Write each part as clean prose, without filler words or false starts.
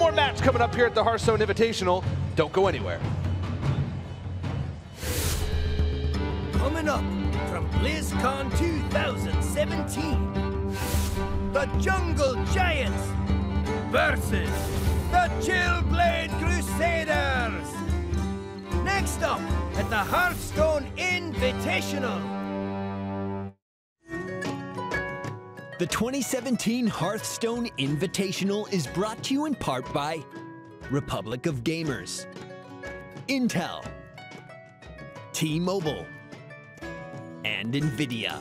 more match coming up here at the Hearthstone Invitational. Don't go anywhere. Coming up from BlizzCon 2017, the Jungle Giants versus the Chillblade Crusaders. Next up at the Hearthstone Inn-vitational. The 2017 Hearthstone Invitational is brought to you in part by Republic of Gamers, Intel, T-Mobile, and NVIDIA.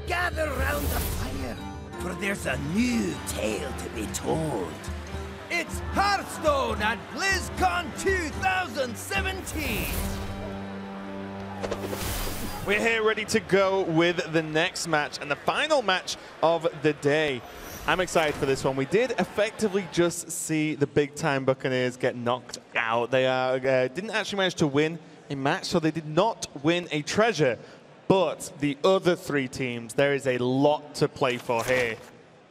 Gather round the fire, for there's a new tale to be told. It's Hearthstone at BlizzCon 2017! We're here ready to go with the next match and the final match of the day. I'm excited for this one. We did effectively just see the big-time Buccaneers get knocked out. They didn't actually manage to win a match, so they did not win a treasure. But the other three teams, there is a lot to play for here.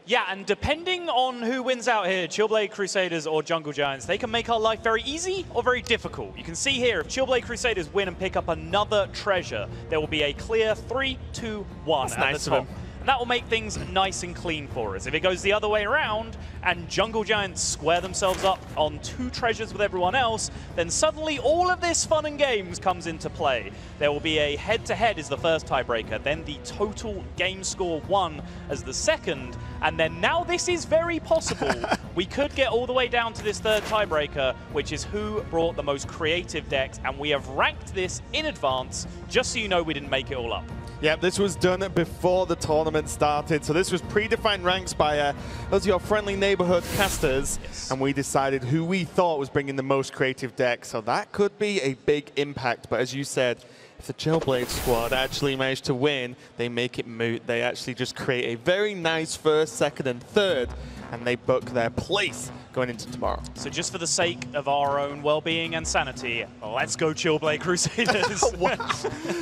Yeah, and depending on who wins out here, Chillblade Crusaders or Jungle Giants, they can make our life very easy or very difficult. You can see here, if Chillblade Crusaders win and pick up another treasure, there will be a clear 3, 2, 1 That's at nice the of top. them. And that will make things nice and clean for us. If it goes the other way around and Jungle Giants square themselves up on 2 treasures with everyone else, then suddenly all of this fun and games comes into play. There will be a head-to-head as the first tiebreaker, then the total game score 1 as the second, and then now this is very possible. We could get all the way down to this third tiebreaker, which is who brought the most creative decks, and we have ranked this in advance, just so you know we didn't make it all up. Yeah, this was done before the tournament started. So this was predefined ranks by those of your friendly neighborhood casters. Yes. And we decided who we thought was bringing the most creative deck. So that could be a big impact. But as you said, if the Chillblade squad actually managed to win, they make it moot. They actually just create a very nice first, second, and third. And they book their place going into tomorrow. So just for the sake of our own well-being and sanity, let's go Chillblade Crusaders. Wow.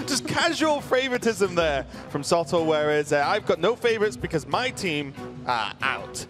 Just casual favoritism there from Soto, whereas I've got no favorites because my team are out.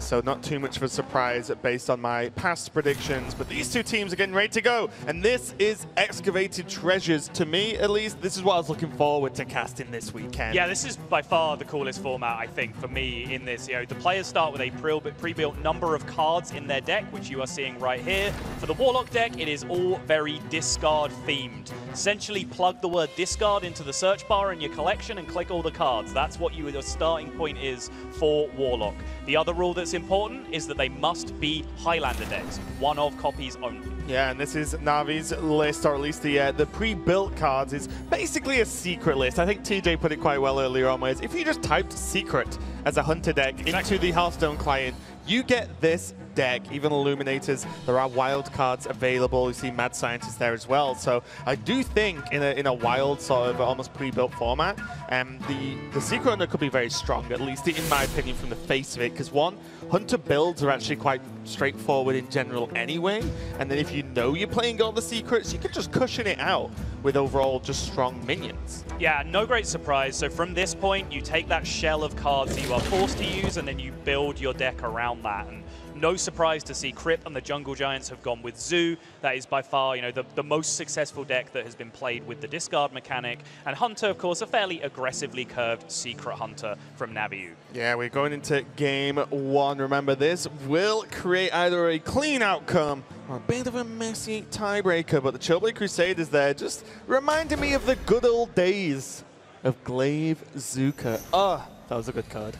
So not too much of a surprise based on my past predictions, but these two teams are getting ready to go. And this is Excavated Treasures. To me, at least, this is what I was looking forward to casting this weekend. Yeah, this is by far the coolest format, I think, for me in this. You know, the players start with a pre-built number of cards in their deck, which you are seeing right here. For the Warlock deck, it is all very discard themed. Essentially, plug the word discard into the search bar in your collection and click all the cards. That's what your starting point is for Warlock. The other rule that's important is that they must be Highlander decks, one-of copies only. Yeah, and this is Navi's list, or at least the pre-built cards is basically a secret list. I think TJ put it quite well earlier on, whereas if you just typed secret as a hunter deck into the Hearthstone client, you get this deck, even Illuminators. There are wild cards available. You see Mad Scientist there as well. So I do think in a wild sort of almost pre-built format, the Secret Hunter could be very strong, at least in my opinion from the face of it, because one, Hunter builds are actually quite straightforward in general anyway, and then if you know you're playing all the secrets, you can just cushion it out with overall just strong minions. Yeah, no great surprise. So from this point, you take that shell of cards that you are forced to use, and then you build your deck around that. And no surprise to see Crip and the Jungle Giants have gone with Zoo. That is by far, you know, the most successful deck that has been played with the discard mechanic. And Hunter, of course, a fairly aggressively curved Secret Hunter from Naviu. Yeah, we're going into game one. Remember, this will create either a clean outcome or a bit of a messy tiebreaker. But the Chillblade Crusaders there just reminded me of the good old days of Glaive Zuka. Oh, that was a good card.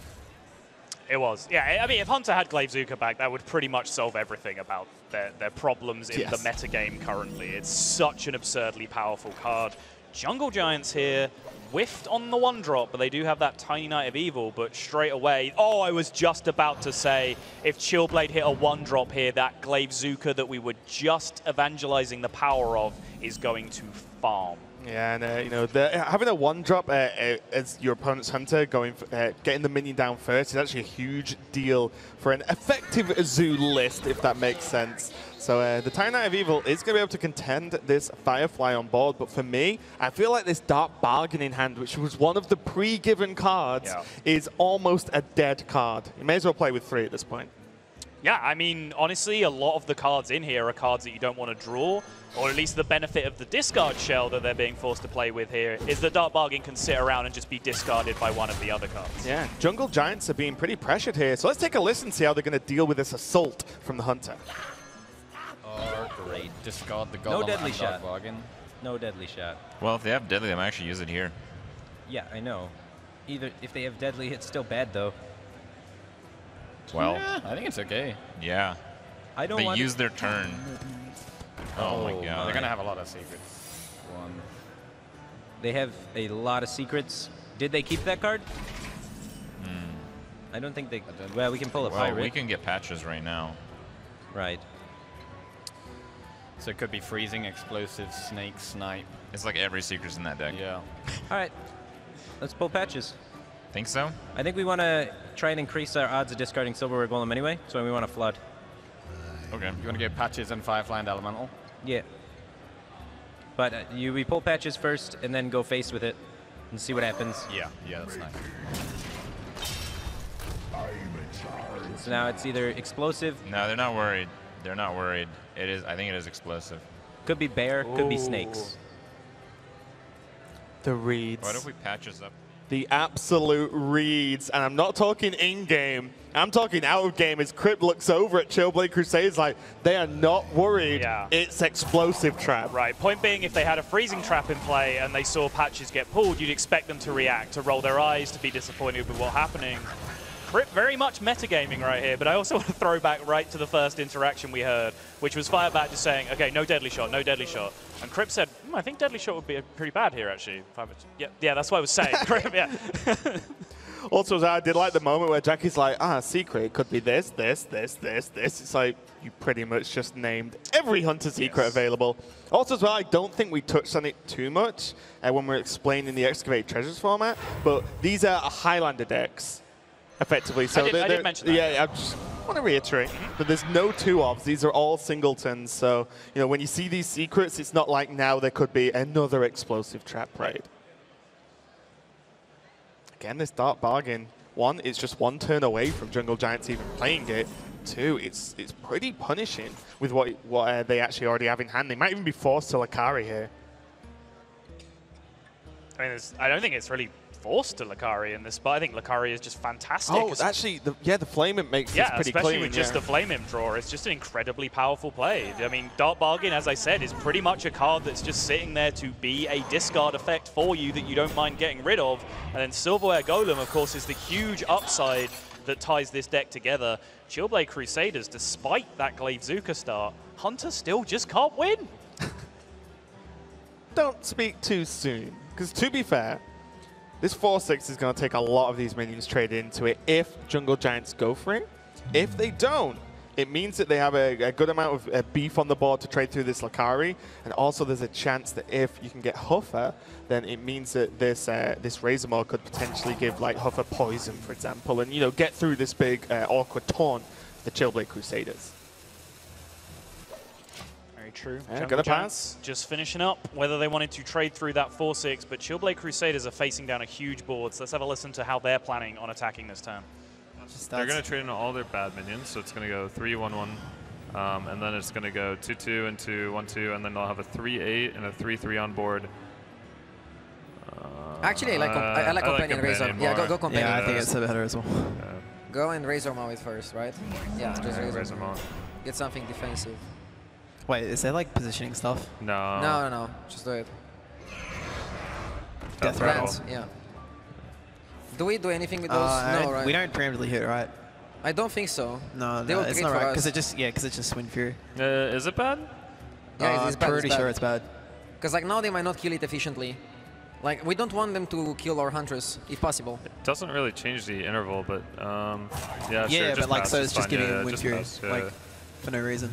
It was. Yeah, I mean, if Hunter had Glaive Zuka back, that would pretty much solve everything about their problems in the metagame currently. It's such an absurdly powerful card. Jungle Giants here whiffed on the one drop, but they do have that Tiny Knight of Evil, but straight away, oh, I was just about to say, if Chillblade hit a one drop here, that Glaive Zuka that we were just evangelizing the power of is going to farm. Yeah, and you know, having a one-drop as your opponent's hunter, getting the minion down first is actually a huge deal for an effective Zoo list, if that makes sense. So the Tiny Knight of Evil is going to be able to contend this Firefly on board, but for me, I feel like this Dark Bargain in hand, which was one of the pre-given cards, is almost a dead card. You may as well play with 3 at this point. Yeah, I mean, honestly, a lot of the cards in here are cards that you don't want to draw, or at least the benefit of the discard shell that they're being forced to play with here is that Dark Bargain can sit around and just be discarded by one of the other cards. Yeah, Jungle Giants are being pretty pressured here, so let's take a listen and see how they're going to deal with this assault from the Hunter. Oh, great. Discard the Golem. No deadly shot. Dark Bargain. No deadly shot. Well, if they have deadly, they might actually use it here. Yeah, I know. Either if they have deadly, it's still bad, though. Well, yeah, I think it's okay. Yeah. I don't they want use their turn. Oh my god. They're going to have a lot of secrets. They have a lot of secrets. Did they keep that card? I don't think they... Well, we can pull a pirate. We can get patches right now. Right. So it could be freezing, explosive, snake, snipe. It's like every secret's in that deck. Yeah. All right. Let's pull patches. Think so? I think we want to try and increase our odds of discarding Silverware Golem anyway, so we want to flood. Okay. You want to get patches and Firefly and Elemental? Yeah. But we pull patches first and then go face with it and see what happens. Yeah, that's nice. So now it's either explosive. No, they're not worried. They're not worried. It is. I think it is explosive. Could be bear, could be snakes. The reads. What if we patches up? The absolute reads, and I'm not talking in-game, I'm talking out-of-game as Crip looks over at Chillblade Crusaders like they are not worried. Yeah. It's explosive trap. Right, point being, if they had a freezing trap in play and they saw patches get pulled, you'd expect them to react, to roll their eyes, to be disappointed with what's happening. Crip very much metagaming right here, but I also want to throw back right to the first interaction we heard, which was Firebat just saying, okay, no deadly shot, no deadly shot. And Crip said, I think deadly shot would be pretty bad here, actually. Yeah, that's what I was saying. Crip, yeah. Also, I did like the moment where Jackie's like, secret, it could be this. It's like, you pretty much just named every Hunter secret available. Also, as well, I don't think we touched on it too much when we're explaining the Excavated Treasures format, but these are Highlander decks, effectively. So I did mention that. Yeah, I just want to reiterate that there's no 2-ofs. These are all singletons. So, you know, when you see these secrets, it's not like now there could be another explosive trap raid. Again, this Dark Bargain one, it's just one turn away from Jungle Giants even playing it. Two, it's pretty punishing with what they actually already have in hand. They might even be forced to Lakari here. I mean, I don't think it's really forced to Lakari in this, but I think Lakari is just fantastic. Oh, actually, the Flame Imp makes this pretty especially clean. with just the Flame Imp draw. It's just an incredibly powerful play. I mean, Dark Bargain, as I said, is pretty much a card that's just sitting there to be a discard effect for you that you don't mind getting rid of. And then Silverware Golem, of course, is the huge upside that ties this deck together. Chillblade Crusaders, despite that Glaive Zuka start, Hunter still just can't win. Don't speak too soon, because to be fair, this 4-6 is going to take a lot of these minions traded into it if Jungle Giants go for it. If they don't, it means that they have a good amount of beef on the board to trade through this Lakari, and also there's a chance that if you can get Huffer, then it means that this Razor Maw could potentially give like Huffer poison, for example, and get through this big awkward taunt, the Chillblade Crusaders. Very true. Yeah, Jungle gonna Giants pass. just finishing up whether they wanted to trade through that 4-6, but Chillblade Crusaders are facing down a huge board, so let's have a listen to how they're planning on attacking this turn. They're going to trade in all their bad minions, so it's going to go 3-1-1, and then it's going to go 2-2 into 1-2, and then they'll have a 3-8 and a 3-3 on board. Actually, I like Companion Razor. More. Yeah, go Companion. Yeah, I think it's a better as well. Go and Razor Maw it first, right? Yeah, just Razor Maw. Get something defensive. Wait, is there like positioning stuff? No. No. Just do it. Death Grants, yeah. Do we do anything with those? No, right? We don't preemptively hit, right? I don't think so. No, they it's not right, because us. it's just Wind Fury. Is it bad? Yeah, it's bad. I'm pretty sure it's bad. Because like now they might not kill it efficiently. Like we don't want them to kill our Huntress, if possible. It doesn't really change the interval, but yeah, sure. Yeah, just but like, pass, so it's just fine. giving Wind Fury, pass, like, for no reason.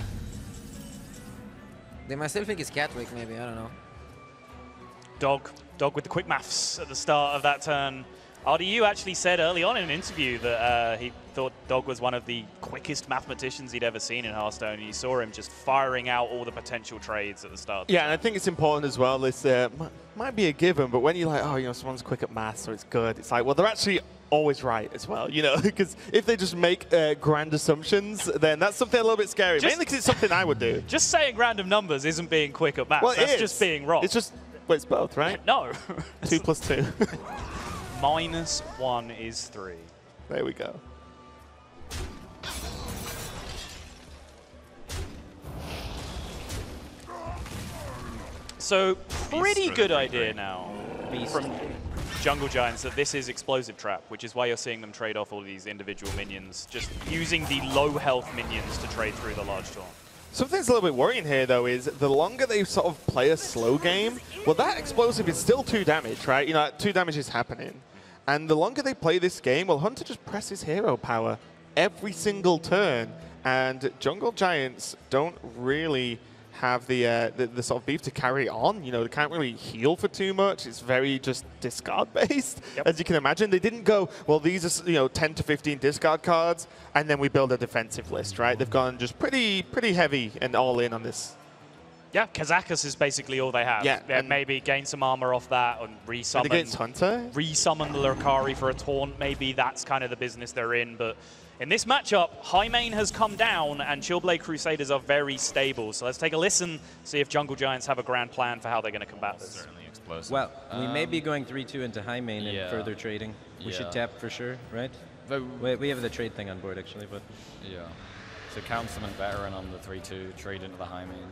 They might still think it's Catwick, maybe, I don't know. Dog with the quick maths at the start of that turn. RDU actually said early on in an interview that he thought Dog was one of the quickest mathematicians he'd ever seen in Hearthstone. You saw him just firing out all the potential trades at the start. Yeah, and I think it's important as well. This might be a given, but when you're like, oh, someone's quick at maths, so it's good. It's like, well, they're actually always right as well, because if they just make grand assumptions, then that's something a little bit scary. Mainly because it's something I would do. Just saying random numbers isn't being quick at maths. Well, that's just being wrong. It's just, well, it's both, right? No. 2 plus 2. -1 is 3. There we go. So pretty good idea now from Jungle Giants that this is Explosive Trap, which is why you're seeing them trade off all these individual minions, just using the low health minions to trade through the large taunt. Something's a little bit worrying here, though, is the longer they sort of play a slow game, well, that explosive is still 2 damage, right? 2 damage is happening. And the longer they play this game, well, Hunter just presses hero power every single turn. And Jungle Giants don't really have the sort of beef to carry on. They can't really heal for too much. It's very just discard-based, as you can imagine. They didn't go, well, these are 10 to 15 discard cards, and then we build a defensive list, right? They've gone just pretty heavy and all in on this. Yeah, Kazakus is basically all they have. Yeah, and maybe gain some armor off that and resummon. Against Hunter? Resummon the Lakari for a taunt. Maybe that's kind of the business they're in. But in this matchup, High Main has come down and Chillblade Crusaders are very stable. So let's take a listen, see if Jungle Giants have a grand plan for how they're going to combat this. Certainly explosive. Well, we may be going 3-2 into High Main and further trading. We should tap for sure, right? We have the trade thing on board, actually. But yeah. So Councilman Veteran on the 3-2, trade into the High Main.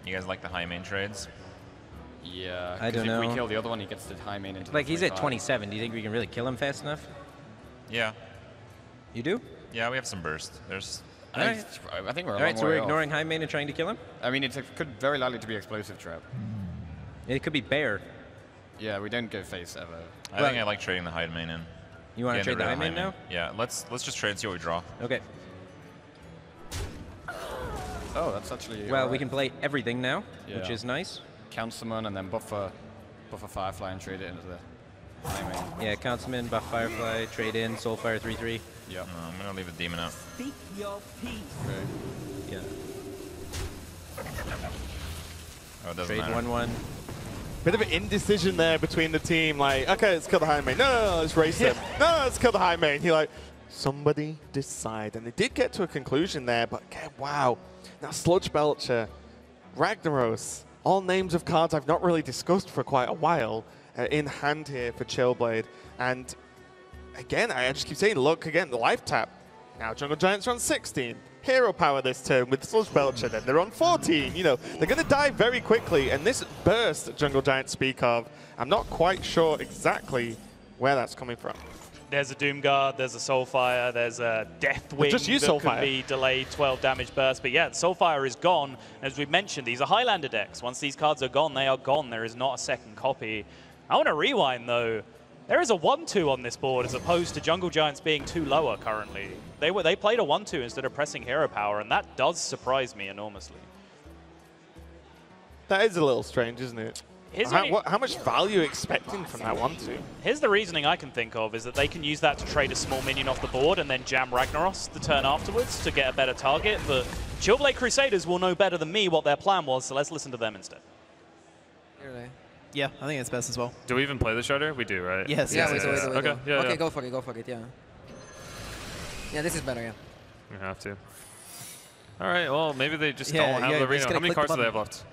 You guys like the high main trades? Yeah, I don't know. If we kill the other one, he gets the high main into like, the he's at 3-5. 27. Do you think we can really kill him fast enough? Yeah. You do? Yeah, we have some burst. There's. I think we're a long Alright, so way we're off. ignoring High Main and trying to kill him? I mean, it could very likely to be Explosive Trap. It could be Bear. Yeah, we don't go face ever. I think I like trading the high main in. You want to trade the High Main now? Yeah, let's just trade and see what we draw. Okay. Oh, that's actually... Well, we can play everything now, which Yeah. is nice. Councilman and then buffer Firefly and trade it into the High Main. Yeah, Councilman, buff Firefly, trade in, Soulfire 3-3. Yeah. I'm going to leave a demon out. Speak your piece. Okay. Yeah. Oh, it doesn't Trade matter. 1-1. Bit of an indecision there between the team. Like, okay, let's kill the high main. No, let's race him. No, let's kill the high main. He like, somebody decide. And they did get to a conclusion there, but again, wow. Now Sludge Belcher, Ragnaros, all names of cards I've not really discussed for quite a while in hand here for Chillblade. And again, I just keep saying, look, again, the life tap. Now Jungle Giants are on 16. Hero power this turn with Sludge Belcher, then they're on 14. You know, they're going to die very quickly. And this burst that Jungle Giants speak of, I'm not quite sure exactly where that's coming from. There's a Doomguard, there's a Soulfire, there's a Deathwing that can be delayed 12 damage burst. But yeah, Soulfire is gone. As we've mentioned, these are Highlander decks. Once these cards are gone, they are gone. There is not a second copy. I want to rewind, though. There is a 1-2 on this board as opposed to Jungle Giants being 2 lower currently. They played a 1-2 instead of pressing hero power, and that does surprise me enormously. That is a little strange, isn't it? How much value are you expecting from that 1-2? Here's the reasoning I can think of, is that they can use that to trade a small minion off the board and then jam Ragnaros the turn afterwards to get a better target, but Chillblade Crusaders will know better than me what their plan was, so let's listen to them instead. Yeah, I think it's best as well. Do we even play the Shredder? We do, right? Yes. Yeah, we do. Okay, yeah, okay, go for it, yeah. Yeah, this is better, yeah. We have to. All right, well, maybe they just don't have the Reno. How many cards do they have left?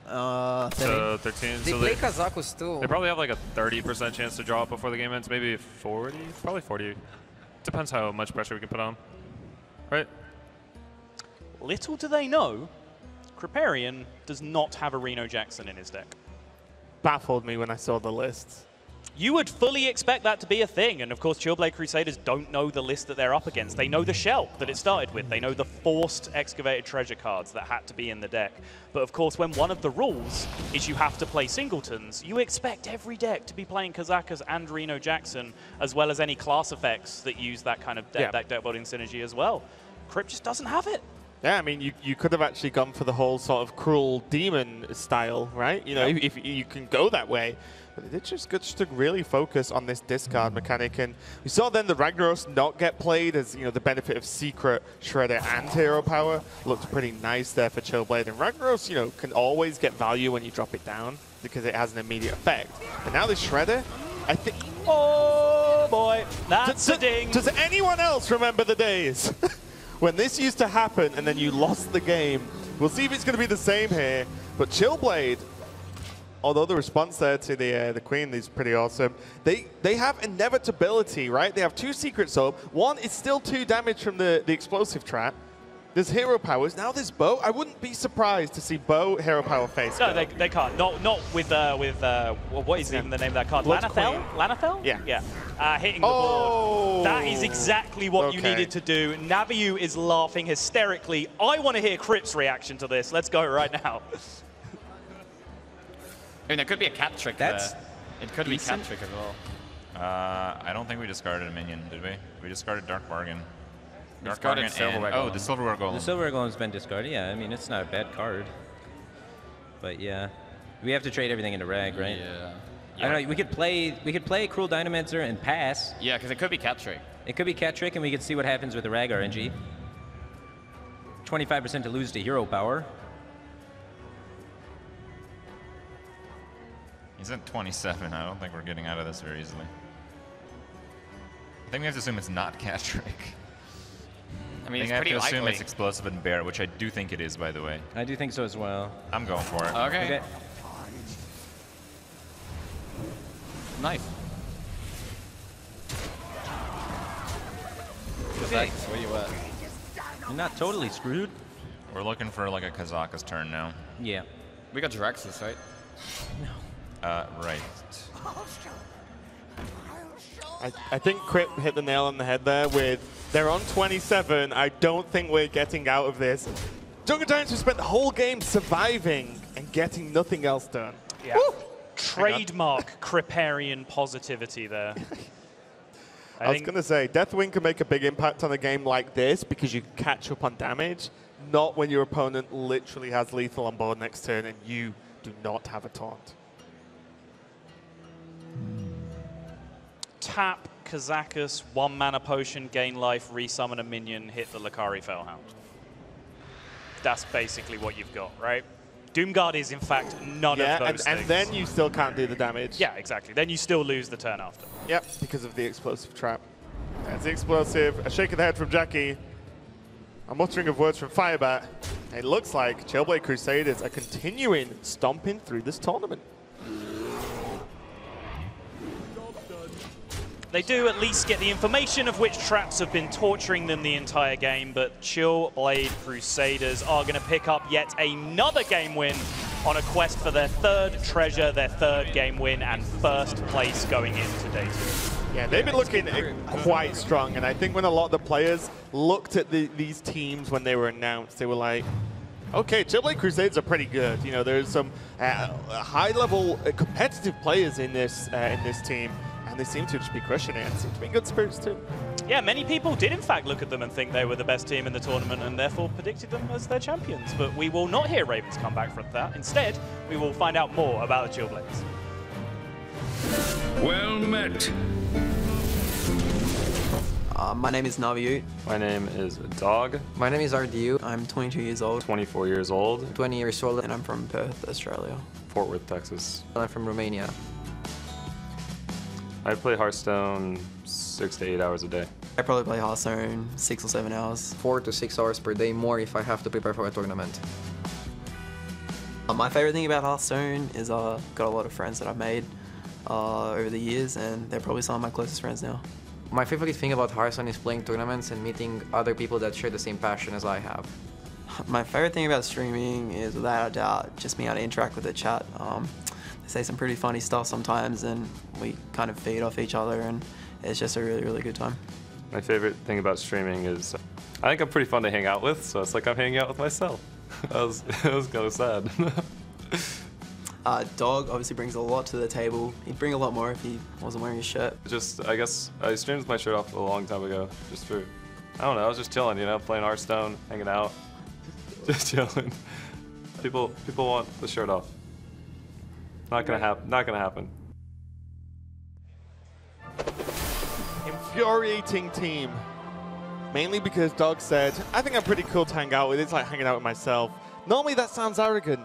13. 13. They play Kazakus too. They probably have like a 30% chance to draw it before the game ends. Maybe 40? Probably 40. Depends how much pressure we can put on. Right? Little do they know, Kripparrian does not have a Reno Jackson in his deck. Baffled me when I saw the list. You would fully expect that to be a thing, and of course Chillblade Crusaders don't know the list that they're up against. They know the shell that it started with. They know the forced excavated treasure cards that had to be in the deck. But of course, when one of the rules is you have to play singletons, you expect every deck to be playing Kazakas and Reno Jackson, as well as any class effects that use that kind of deck building synergy as well. Krip just doesn't have it. Yeah, I mean, you could have actually gone for the whole sort of cruel demon style, right? You know, if you can go that way. But they just got to really focus on this discard mechanic. And we saw then the Ragnaros not get played as, you know, the benefit of Secret, Shredder, and Hero Power. Looked pretty nice there for Chillblade. And Ragnaros, you know, can always get value when you drop it down because it has an immediate effect. And now this Shredder, I think... Oh, boy. That's a ding. Does anyone else remember the days when this used to happen and then you lost the game? We'll see if it's going to be the same here. But Chillblade, although the response there to the Queen is pretty awesome, they have inevitability, right? They have 2 Secrets up. 1 is still 2 damage from the explosive trap. There's Hero Powers. Now there's Bow. I wouldn't be surprised to see Bow Hero Power face. No, they can't. Not with what is even the name of that card? Lanathel? Lanathel? Yeah. Yeah. Hitting the board. That is exactly what you needed to do. Naviu is laughing hysterically. I want to hear Krip's reaction to this. Let's go right now. I mean, it could be a cat trick there. It could be a cat trick as well. I don't think we discarded a minion, did we? We discarded Dark Bargain. Dark Bargain and, oh, the Silverware Golem. The Silverware Golem's been discarded, yeah. I mean, it's not a bad card. But yeah, we have to trade everything into Rag, right? Yeah. I don't know, we could play Cruel Dynamancer and pass. Yeah, because it could be cat trick. It could be cat trick, and we could see what happens with the Rag RNG. 25% to lose to Hero Power. He's at 27. I don't think we're getting out of this very easily. I think we have to assume it's not cat trick. I mean, I it's have pretty to assume likely. it's explosive and bear, which I do think it is, by the way. I do think so as well. I'm going for it. Okay. Nice. Okay. Where you at? You're not totally screwed. We're looking for like a Kazaka's turn now. Yeah. We got Draxus, right? Right. I think Krip hit the nail on the head there with, they're on 27. I don't think we're getting out of this. Jungle Giants have spent the whole game surviving and getting nothing else done. Yeah. Trademark Kripparrian positivity there. I was going to say, Deathwing can make a big impact on a game like this because you catch up on damage, not when your opponent literally has lethal on board next turn and you do not have a taunt. Tap Kazakus, 1 mana potion, gain life, resummon a minion, hit the Lakari Fellhound. That's basically what you've got, right? Doomguard is, in fact, none of those things. And then you still can't do the damage. Yeah, exactly. Then you still lose the turn after. Yep, because of the explosive trap. That's the explosive. A shake of the head from Jackie. A muttering of words from Firebat. It looks like Chillblade Crusaders are continuing stomping through this tournament. They do at least get the information of which traps have been torturing them the entire game, but Chillblade Crusaders are going to pick up yet another game win on a quest for their third treasure, their third game win, and first place going into day 2. Yeah, they've been looking quite strong, and I think when a lot of the players looked at these teams when they were announced, they were like, okay, Chillblade Crusaders are pretty good. You know, there's some high-level competitive players in this team, and they seem to just be crushing it, and seem to be in good spirits too. Yeah, many people did in fact look at them and think they were the best team in the tournament and therefore predicted them as their champions. But we will not hear Ravens come back from that. Instead, we will find out more about the Chillblades. Well met. My name is Naviut. My name is Dog. My name is RDU. I'm 22 years old. 24 years old. 20 years old. And I'm from Perth, Australia. Fort Worth, Texas. I'm from Romania. I play Hearthstone 6 to 8 hours a day. I probably play Hearthstone 6 or 7 hours. 4 to 6 hours per day more if I have to prepare for a tournament. My favorite thing about Hearthstone is I've got a lot of friends that I've made over the years, and they're probably some of my closest friends now. My favorite thing about Hearthstone is playing tournaments and meeting other people that share the same passion as I have. My favorite thing about streaming is, without a doubt, just being able to interact with the chat. They say some pretty funny stuff sometimes, and we kind of feed off each other, and it's just a really, really good time. My favorite thing about streaming is I think I'm pretty fun to hang out with, so it's like I'm hanging out with myself. It was kind of sad. Dog obviously brings a lot to the table. He'd bring a lot more if he wasn't wearing his shirt. I guess I streamed with my shirt off a long time ago, just for, I don't know, I was just chilling, you know, playing Hearthstone, hanging out, just chilling. People want the shirt off. Not gonna happen. Infuriating team. Mainly because Dog said, I think I'm pretty cool to hang out with. It's like hanging out with myself. Normally that sounds arrogant.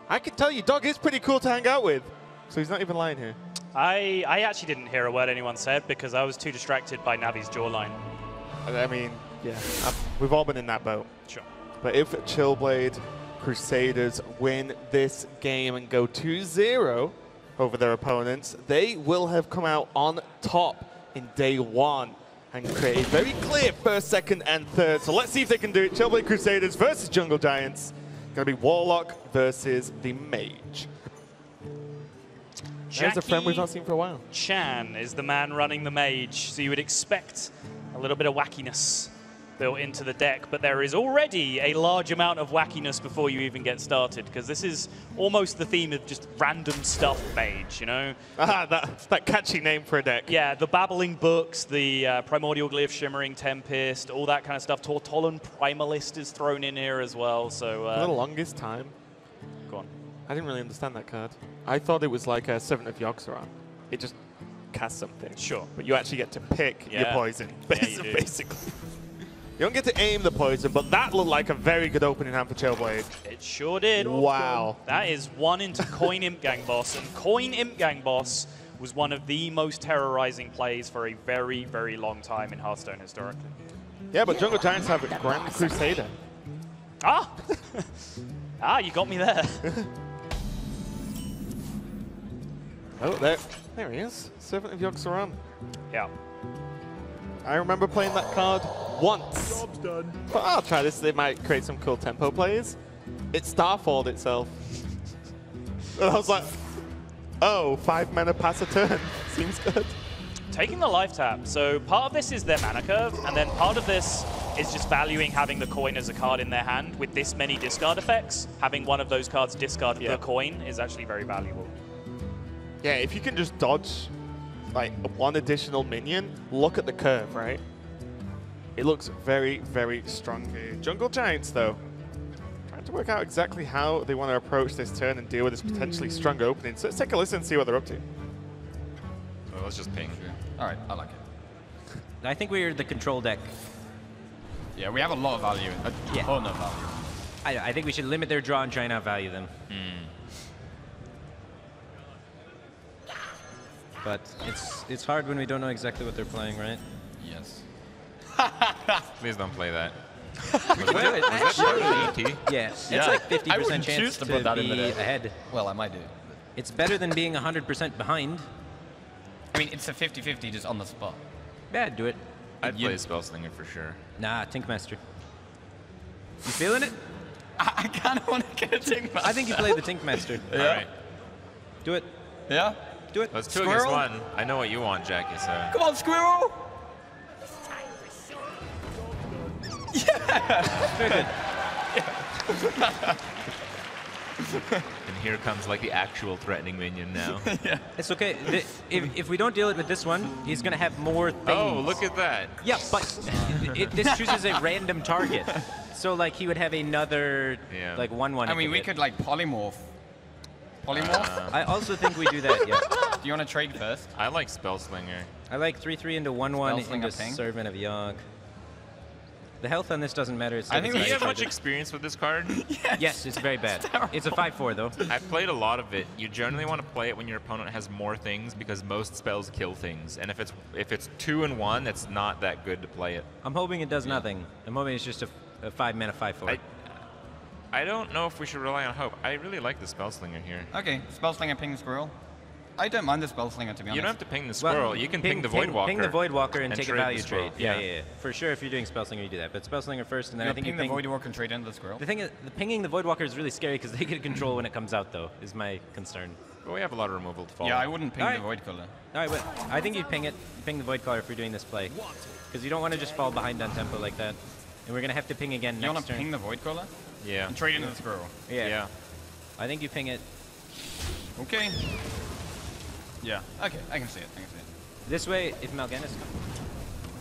I can tell you, Dog is pretty cool to hang out with. So he's not even lying here. I actually didn't hear a word anyone said because I was too distracted by Navi's jawline. I mean, yeah, we've all been in that boat. Sure. But if Chillblade Crusaders win this game and go 2-0 over their opponents, they will have come out on top in day 1 and create a very clear first, second, and third. So let's see if they can do it. Chillblade Crusaders versus Jungle Giants. Going to be Warlock versus the Mage. There's a friend we've not seen for a while. Chan is the man running the Mage, so you would expect a little bit of wackiness built into the deck, but there is already a large amount of wackiness before you even get started, because this is almost the theme of just random stuff Mage, you know? That catchy name for a deck. Yeah, the Babbling Books, the Primordial Glyph, Shimmering Tempest, all that kind of stuff. Tortollan Primalist is thrown in here as well, so... For the longest time, go on. I didn't really understand that card. I thought it was like a Servant of Yogg-Saron. It just casts something. Sure. But you actually get to pick your poison, basically. You don't get to aim the poison, but that looked like a very good opening hand for Chillblade. It sure did. Wow. That is one into Coin Imp Gang Boss, and Coin Imp Gang Boss was one of the most terrorizing plays for a very, very long time in Hearthstone historically. Yeah, but Jungle Giants have a Grand Crusader. Ah! You got me there. Oh, there he is. Servant of Yogg-Saron. Yeah. I remember playing that card once. Job's done. But I'll try this. They might create some cool tempo plays. It Starfalled itself. And I was like, oh, 5 mana pass a turn. Seems good. Taking the life tap. So part of this is their mana curve, and then part of this is just valuing having the coin as a card in their hand with this many discard effects. Having one of those cards discard the coin is actually very valuable. Yeah, if you can just dodge like one additional minion, look at the curve, right? It looks very, very strong here. Jungle Giants, though, trying to work out exactly how they want to approach this turn and deal with this potentially strong opening. So let's take a listen and see what they're up to. So let's just ping. All right, I like it. I think we're the control deck. Yeah, we have a lot of value, a ton of value. I think we should limit their draw and try and outvalue them. But it's hard when we don't know exactly what they're playing, right? Yes. Please don't play that. Yeah, it's like 50% chance to put that be ahead. Well, I might do. It's better than being 100% behind. I mean, it's a 50-50 just on the spot. Yeah, do it. I'd play Spellslinger for sure. Nah, Tinkmaster. You feeling it? I kind of want to get a Tinkmaster. I think you play the Tinkmaster. Yeah. All right. Do it. Yeah? Do it. That's 2 against 1. I know what you want, Jackie, so. Come on, Squirrel! Yeah! Very good. And here comes like the actual threatening minion now. Yeah. It's okay. If we don't deal it with this one, he's going to have more things. Oh, look at that. Yeah, but this chooses a random target. So, like, he would have another, like, 1/1. I mean, we could, like, polymorph. Polymorph? I also think we do that, yeah. Do you want to trade first? I like Spellslinger. I like 3/3 into 1/1 into ping. Servant of Yogg. The health on this doesn't matter. It's I think you have much experience with this card. Yes, it's very bad. It's a 5/4 though. I've played a lot of it. You generally want to play it when your opponent has more things because most spells kill things. And if it's 2 and 1, it's not that good to play it. I'm hoping it does nothing. I'm hoping it's just a 5-mana 5/4. I don't know if we should rely on hope. I really like the Spellslinger here. Okay, Spellslinger ping Squirrel. I don't mind the Spellslinger, to be honest. You don't have to ping the Squirrel. Well, you can ping the Voidwalker. Ping the Voidwalker and take a value the trade. Yeah. For sure, if you're doing Spellslinger, you do that. But Spellslinger first, and then I think ping the Voidwalker and trade into the Squirrel. The thing is, pinging the Voidwalker is really scary because they get control when it comes out, though, is my concern. But we have a lot of removal to follow. Yeah, I wouldn't ping the Void Color. All right, but I think you'd ping it. Ping the Void Color if you're doing this play. Because you don't want to just fall behind on tempo like that. And we're going to have to ping again next turn. You want to ping the Void Color? Yeah. And trade into the Squirrel? Yeah. I think you ping it. Okay. Yeah, okay, I can see it, This way, if Mal'Ganis...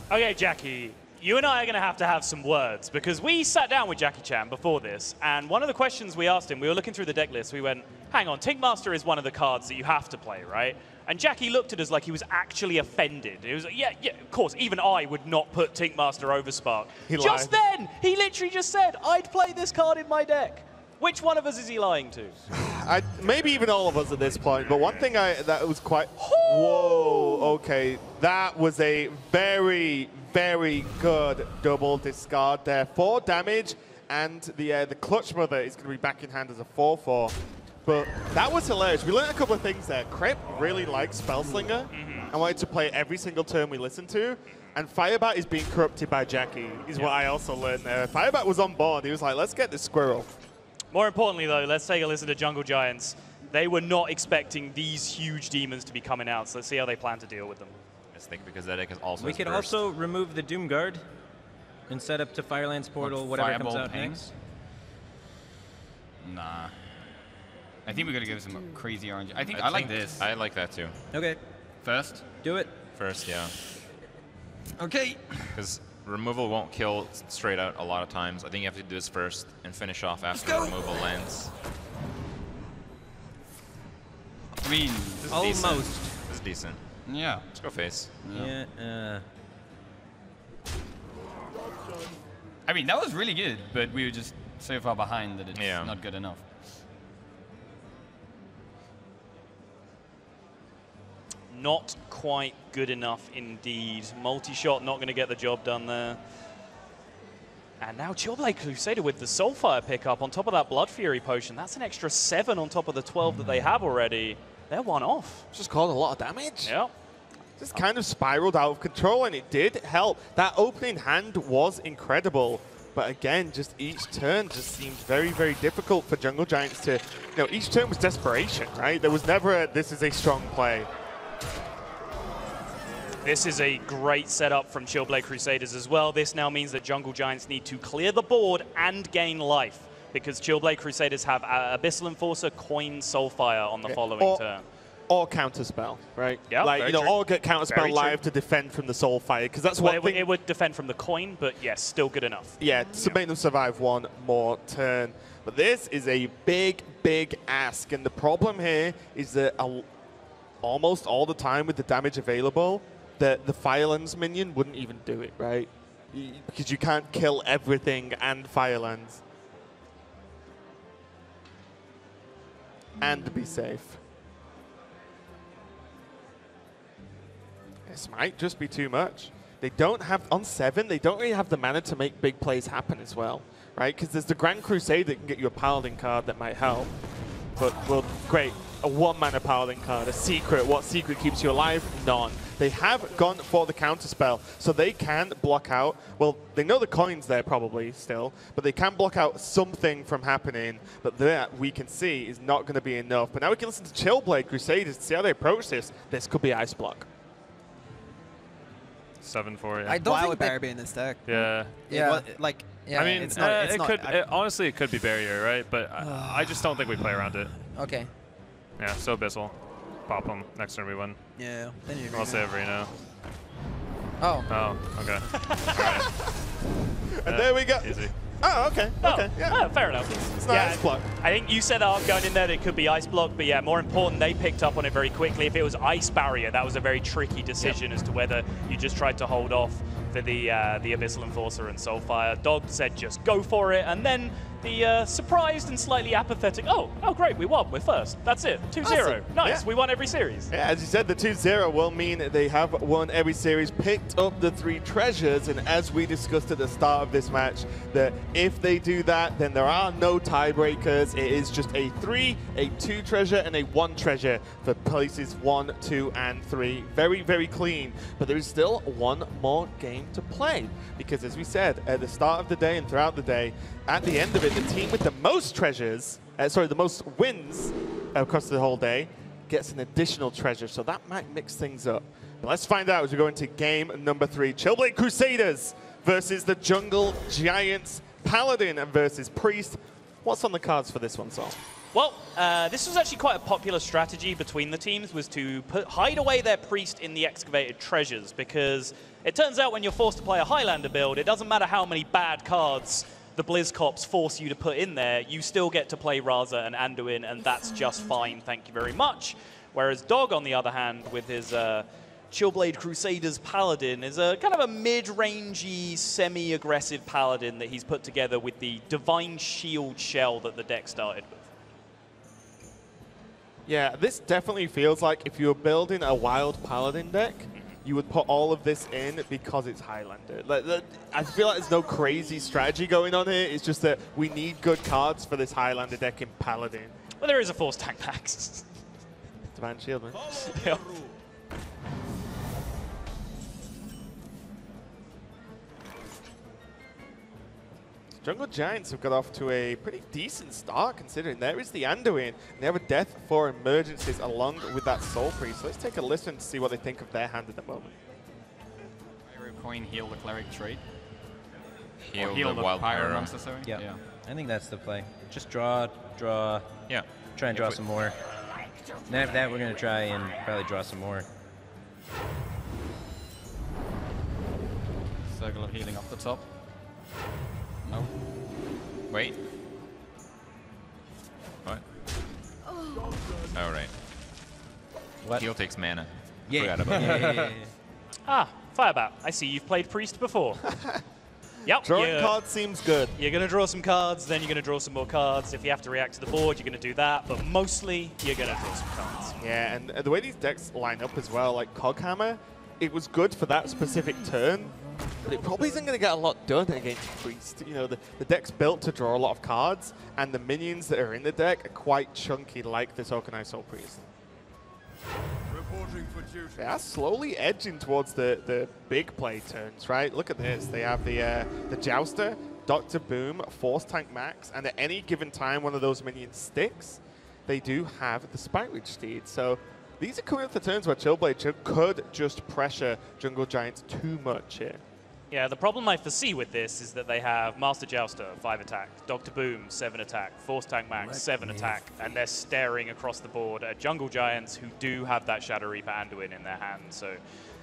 Okay, Jackie, you and I are going to have some words, because we sat down with Jackie Chan before this, and one of the questions we asked him, we were looking through the deck list, we went, hang on, Tinkmaster is one of the cards that you have to play, right? And Jackie looked at us like he was actually offended. He was like, yeah, of course, even I would not put Tinkmaster over Spark. Just then, he literally just said, I'd play this card in my deck. Which one of us is he lying to? Maybe even all of us at this point, but one thing that was quite... Whoa, okay. That was a very, very good double discard there. 4 damage, and the Clutch Mother is going to be back in hand as a 4/4. But that was hilarious. We learned a couple of things there. Crep really likes Spellslinger and wanted to play every single turn we listened to. And Firebat is being corrupted by Jackie, is what I also learned there. Firebat was on board. He was like, let's get this Squirrel. More importantly, though, let's take a listen to Jungle Giants. They were not expecting these huge demons to be coming out, so let's see how they plan to deal with them. I think because that deck is also We could also remove the Doom Guard and set up to Firelands Portal, whatever comes out next. Nah. I think we got to give some crazy orange. I think I like this. I like that too. Okay. First? Do it. First, yeah. Okay. Because removal won't kill straight out a lot of times. I think you have to do this first and finish off after removal lands. I mean, almost. This is decent. Yeah. Let's go face. Yeah. I mean, that was really good, but we were just so far behind that it's not good enough. Not quite good enough indeed. Multi-shot not going to get the job done there. And now Chillblade Crusader with the Soulfire pickup on top of that Blood Fury potion. That's an extra 7 on top of the 12 that they have already. They're one off. Just caused a lot of damage. Yeah. Just kind of spiraled out of control, and it did help. That opening hand was incredible. But again, just each turn just seemed very, very difficult for Jungle Giants to, each turn was desperation, right? There was never this is a strong play. This is a great setup from Chillblade Crusaders as well. This now means that Jungle Giants need to clear the board and gain life, because Chillblade Crusaders have Abyssal Enforcer, Coin, Soulfire on the following turn. Or Counterspell, right? Yeah, or get Counterspell live to defend from the Soulfire, because that's what it would defend from the Coin, but yes, still good enough. Yeah, to make them survive one more turn. But this is a big, big ask, and the problem here is that almost all the time with the damage available, the Firelands minion wouldn't even do it, right? Because you can't kill everything and Firelands. and be safe. This might just be too much. They don't have, on 7, they don't really have the mana to make big plays happen as well, right? Because there's the Grand Crusade that can get you a Paladin card that might help. But, well, great. A 1-mana Paladin card, a secret. What secret keeps you alive? None. They have gone for the counterspell, so they can block out. Well, they know the coin's there probably still, but they can block out something from happening. But that we can see is not going to be enough. But now we can listen to Chillblade Crusaders to see how they approach this. This could be Ice Block. 7 for you. I don't think Barrier in this deck. Yeah. Yeah. I mean, honestly, it could be Barrier, right? But I just don't think we play around it. Okay. Yeah, so Abyssal. Pop them. Next turn we win. Yeah. Then you I'll say Reno. Oh. Oh, okay. All right. And there we go. Easy. Oh, okay. Okay. Yeah. Fair enough. It's not Ice Block. I think you said going in there that it could be Ice Block, but yeah, more important, they picked up on it very quickly. If it was Ice Barrier, that was a very tricky decision as to whether you just tried to hold off for the Abyssal Enforcer and Soulfire. Dog said just go for it, and then the surprised and slightly apathetic, oh great, we won, we're first. That's it, 2-0. Awesome. Nice, Yeah. we won every series. Yeah, as you said, the 2-0 will mean they have won every series, picked up the 3 treasures, and as we discussed at the start of this match, that if they do that, then there are no tiebreakers. It is just a 3, a 2 treasure, and a 1 treasure for places 1, 2, and 3. Very, very clean, but there is still one more game to play, because as we said, at the start of the day and throughout the day, at the end of it, the team with the most treasures, the most wins across the whole day, gets an additional treasure, so that might mix things up. But let's find out as we go into game number 3. Chillblade Crusaders versus the Jungle Giants, Paladin versus Priest. What's on the cards for this one, Sol? Well, this was actually quite a popular strategy between the teams, was to hide away their Priest in the excavated treasures, because it turns out when you're forced to play a Highlander build, it doesn't matter how many bad cards the BlizzCops force you to put in there, you still get to play Raza and Anduin, and that's just fine, thank you very much. Whereas Dog, on the other hand, with his Chillblade Crusaders Paladin, is a kind of a mid-rangey, semi-aggressive Paladin that he's put together with the Divine Shield shell that the deck started with. Yeah, this definitely feels like if you were building a wild Paladin deck, you would put all of this in because it's Highlander. I feel like there's no crazy strategy going on here. It's just that we need good cards for this Highlander deck in Paladin. Well, there is a Force Tank Max. Divine Shield, man. Yeah. Jungle Giants have got off to a pretty decent start, considering there is the Anduin, and they have a Death for Emergencies along with that Soul Priest. So let's take a listen to see what they think of their hand at the moment. Pyro coin, heal the cleric trait. Heal the wild pyro pyro. monster, sorry. Yeah. I think that's the play. Just draw. Yeah. Try and draw some more. And after that, we're going to try and probably draw some more. Circle of healing up the top. No. Wait. What? Oh, right. What? Heal takes mana. Yeah. Forgot about that. Ah, Firebat. I see you've played Priest before. Yep. Drawing cards seems good. You're going to draw some cards, then you're going to draw some more cards. If you have to react to the board, you're going to do that. But mostly, you're going to draw some cards. Yeah, and the way these decks line up as well, like Coghammer, it was good for that specific turn, but it probably isn't going to get a lot done against Priest. You know, the deck's built to draw a lot of cards, and the minions that are in the deck are quite chunky, like this Organized Soul Priest. They are slowly edging towards the big play turns, right? Look at this. They have the Jouster, Dr. Boom, Force Tank Max, and at any given time one of those minions sticks, they do have the Spike Ridge Steed. So these are coming up the turns where Chillblade could just pressure Jungle Giants too much here. Yeah, the problem I foresee with this is that they have Master Jouster, 5 attack, Dr. Boom, 7 attack, Force Tank Max, 7 attack, and they're staring across the board at Jungle Giants who do have that Shadow Reaper Anduin in their hand. So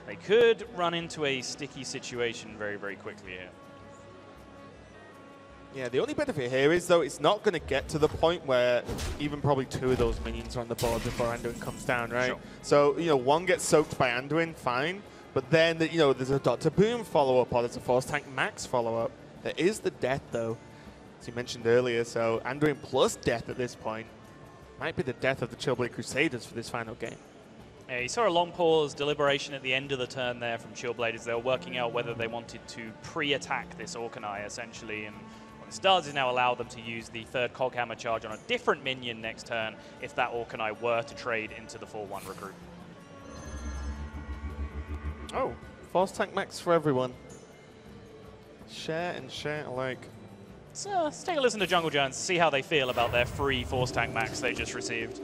they could run into a sticky situation very, very quickly here. Yeah, the only benefit here is, though, it's not going to get to the point where even probably 2 of those minions are on the board before Anduin comes down, right? Sure. So, you know, one gets soaked by Anduin, fine. But then, you know, there's a Dr. Boom follow-up or there's a Force Tank Max follow-up. There is the death, though, as you mentioned earlier. So Anduin plus death at this point. might be the death of the Chillblade Crusaders for this final game. Yeah, you saw a long pause, deliberation at the end of the turn there from Chillblade as they were working out whether they wanted to pre-attack this Orkanai, essentially. And what this does is now allow them to use the third Coghammer charge on a different minion next turn if that Orkanai were to trade into the 4-1 recruit. Oh, Force Tank Max for everyone. Share and share alike. So let's take a listen to Jungle Giants to see how they feel about their free Force Tank Max they just received.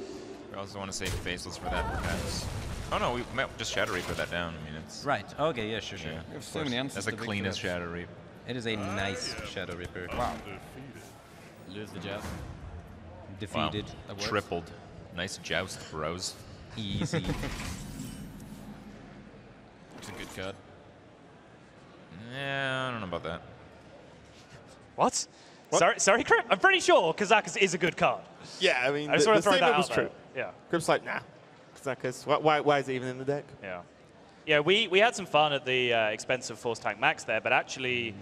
I also want to say Faceless for that, perhaps. Oh no, we might just Shadow Reaper that down. I mean, it's right. Okay, yeah, sure. Yeah, so many answers. that's the cleanest Shadow Reaper. It is a nice Shadow Reaper. Wow. Lose the joust. Defeated. Wow. Tripled. Nice joust, bros. Easy. It's a good card. Yeah, I don't know about that. What? Sorry, Crip? I'm pretty sure Kazakus is a good card. Yeah, I mean, I just want to throw that out was there. true. Yeah. Crip's like, nah. Kazakus, why is it even in the deck? Yeah. Yeah, we had some fun at the expense of Force Tank Max there, but actually,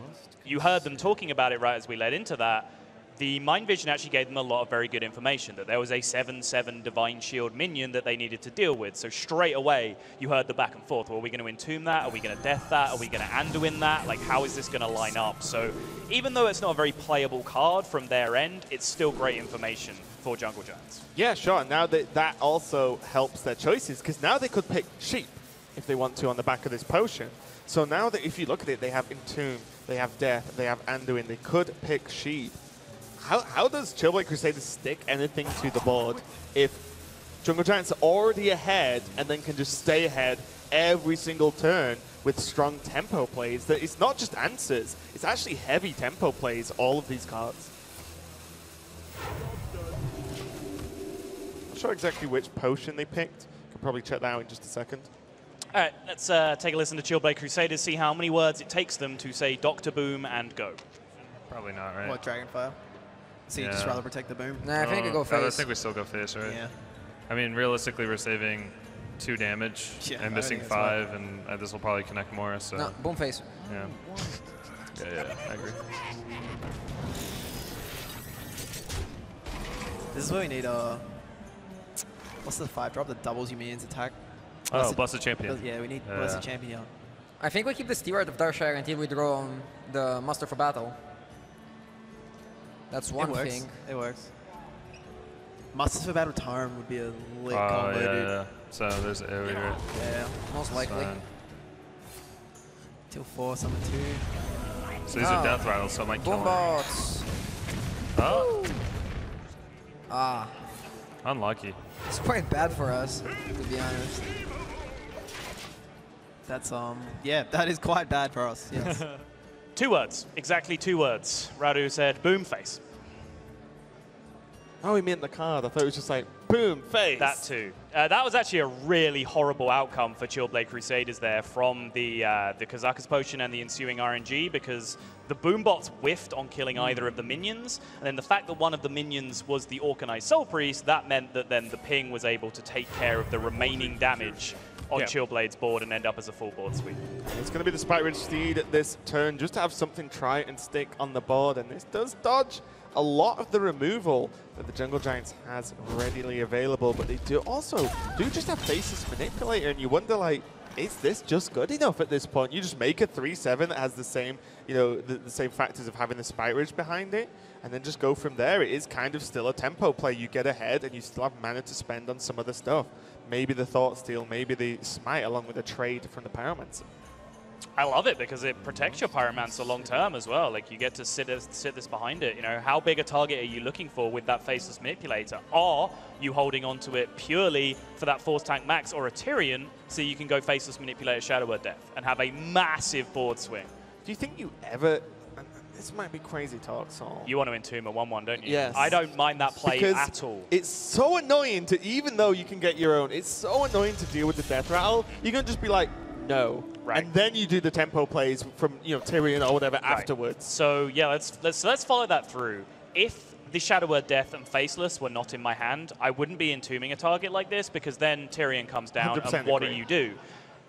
you heard them talking about it right as we led into that. The Mind Vision actually gave them a lot of very good information, that there was a 7/7 Divine Shield minion that they needed to deal with. So straight away, you heard the back and forth. Well, are we going to entomb that? Are we going to death that? Are we going to Anduin that? Like, how is this going to line up? So even though it's not a very playable card from their end, it's still great information for Jungle Giants. Yeah, sure. Now that also helps their choices, because now they could pick Sheep if they want to on the back of this potion. So now that if you look at it, they have Entomb, they have Death, they have Anduin, they could pick Sheep. How does Chillblade Crusaders stick anything to the board if Jungle Giants are already ahead and then can just stay ahead every single turn with strong tempo plays? That it's not just answers, it's actually heavy tempo plays, all of these cards. Not sure exactly which potion they picked. Can probably check that out in just a second. All right, let's take a listen to Chillblade Crusaders, see how many words it takes them to say Dr. Boom and go. Probably not, right? What, Dragonfire? So you just rather protect the boom? Nah, I think I go face. I think we still go face, right? Yeah. I mean, realistically, we're saving 2 damage and missing 5, and this will probably connect more. So. No, boom face. Yeah. yeah, I agree. This is where we need what's the 5-drop that doubles your minion's attack? Oh, Blessed Champion. Yeah, we need Blessed Champion. I think we keep the Steward of Darkshire until we draw on the Master for Battle. That's one thing. It works. Masters for Battle Tarn would be a lit combo, dude. Yeah. So there's AoE, right? Yeah, most likely. Till 4, summon 2. So these are death rattles, so I might kill Boom bots. Oh. Ah. Unlucky. It's quite bad for us, to be honest. That's, yeah, that is quite bad for us, yes. 2 words, exactly 2 words. Radu said boom face. Oh, he meant the card. I thought it was just like, boom, face. That too. That was actually a really horrible outcome for Chillblade Crusaders there from the Kazakus potion and the ensuing RNG, because the boom bots whiffed on killing either of the minions, and then the fact that one of the minions was the Orkanai Soul Priest, that meant that then the ping was able to take care of the remaining damage on Chillblade's board and end up as a full board sweep. It's going to be the Spike Ridge Steed this turn, just to have something try and stick on the board, and this does dodge a lot of the removal that the Jungle Giants has readily available, but they do just have Faceless Manipulator, and you wonder, like, is this just good enough at this point? You just make a 3/7 that has the same, the same factors of having the Spike Ridge behind it, and then just go from there. It is kind of still a tempo play. You get ahead, and you still have mana to spend on some other stuff. Maybe the Thought Steal, maybe the Smite, along with a trade from the Pyromancer. I love it because it protects your Pyromancer long term as well. Like, you get to sit this behind it. How big a target are you looking for with that Faceless Manipulator? Are you holding onto it purely for that Force Tank Max or a Tyrion so you can go Faceless Manipulator Shadow Word Death and have a massive board swing? Do you think you ever... This might be crazy talk, Saul. You want to entomb a 1/1, don't you? Yes. I don't mind that play because at all. It's so annoying to, even though you can get your own, it's so annoying to deal with the death rattle. You can just be like, no. Right. And then you do the tempo plays from Tyrion or whatever afterwards. So yeah, let's follow that through. If the Shadow Word Death and Faceless were not in my hand, I wouldn't be entombing a target like this, because then Tyrion comes down and what do?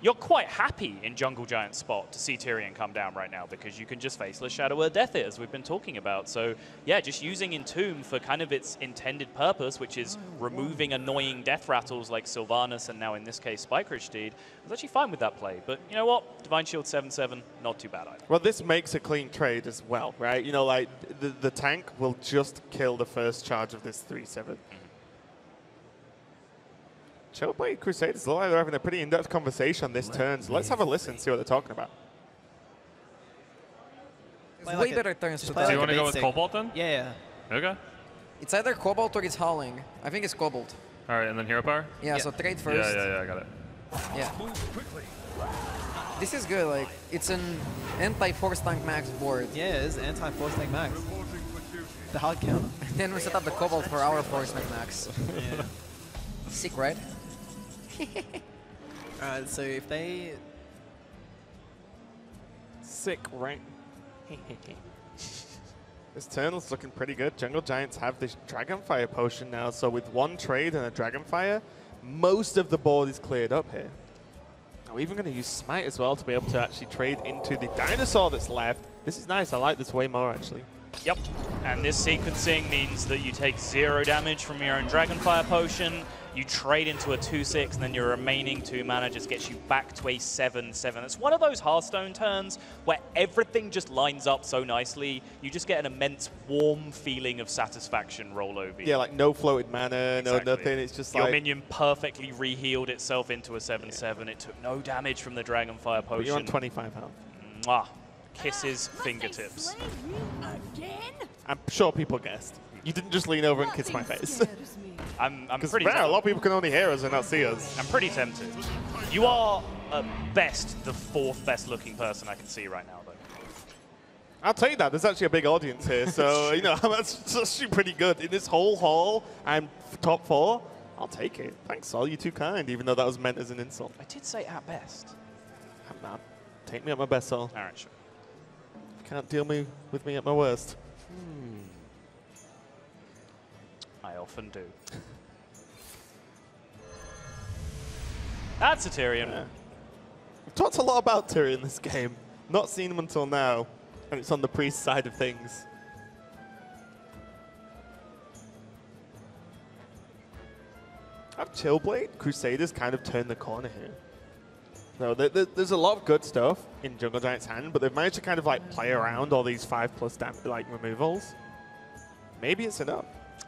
you're quite happy in Jungle Giant's spot to see Tyrion come down right now because you can just Faceless Shadow Word Death it, as we've been talking about. So yeah, just using Entomb for kind of its intended purpose, which is removing annoying death rattles like Sylvanas and now in this case Spike-Ridge Steed, I was actually fine with that play. But you know what? Divine Shield 7/7, not too bad either. Well, this makes a clean trade as well, right? You know, like the tank will just kill the first charge of this 3/7. Chillblade Crusaders look like they're having a pretty in-depth conversation on this turn, so let's have a listen and see what they're talking about. It's way better turns to So you want to go with Cobalt then? Yeah. Okay. It's either Cobalt or it's Howling. I think it's Cobalt. All right, and then Hero Power? Yeah, so trade first. Yeah, I got it. Yeah. This is good, like, it's an anti-force tank max board. Yeah, it's anti-force tank max. The hard counter. Then we set up the Cobalt for our force tank max. Yeah. Sick, right? Alright, so if they... Sick, right? This turn is looking pretty good. Jungle Giants have this Dragonfire potion now, so with one trade and a Dragonfire, most of the board is cleared up here. We're even going to use Smite as well to be able to actually trade into the Dinosaur that's left. This is nice. I like this way more, actually. Yep, and this sequencing means that you take 0 damage from your own Dragonfire potion, you trade into a 2/6, and then your remaining 2 mana just gets you back to a 7/7. It's one of those Hearthstone turns where everything just lines up so nicely, you just get an immense warm feeling of satisfaction roll over you. Yeah, like no floated mana, no nothing, it's just your like... minion perfectly re-healed itself into a 7/7, it took no damage from the Dragonfire potion. But you're on 25 health. Mwah. Kisses fingertips. I'm sure people guessed. You didn't just lean over and kiss my face. I'm pretty tempted. A lot of people can only hear us and not see us. I'm pretty tempted. You are, at best, the 4th best looking person I can see right now, though. I'll tell you that. There's actually a big audience here, so, you know, that's actually pretty good. In this whole hall, I'm top 4. I'll take it. Thanks, Sol. You're too kind, even though that was meant as an insult. I did say at best. I'm not. Take me at my best, Sol. All right, sure. You can't deal with me at my worst. I often do. That's a Tyrion. Yeah. We've talked a lot about Tyrion this game. Not seen him until now, and it's on the priest side of things. Have Chillblade Crusaders kind of turned the corner here. No, there's a lot of good stuff in Jungle Giant's hand, but they've managed to kind of like play around all these 5+ like removals. Maybe it's enough.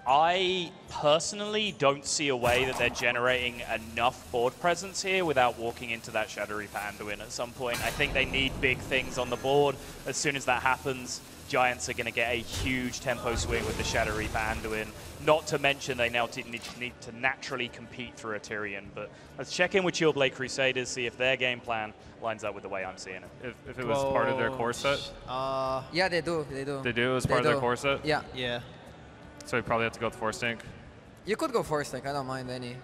I personally don't see a way that they're generating enough board presence here without walking into that Shadow Reaper Anduin at some point. I think they need big things on the board. As soon as that happens, Giants are going to get a huge tempo swing with the Shadow Reaper Anduin. Not to mention they now need to naturally compete through a Tyrion. But let's check in with Chillblade Crusaders, see if their game plan lines up with the way I'm seeing it. If it was part of their core set? Yeah, they do. They do. They do? It was part of their core set? Yeah. Yeah. So you probably have to go with Force Tank? You could go Force Tank. I don't mind any.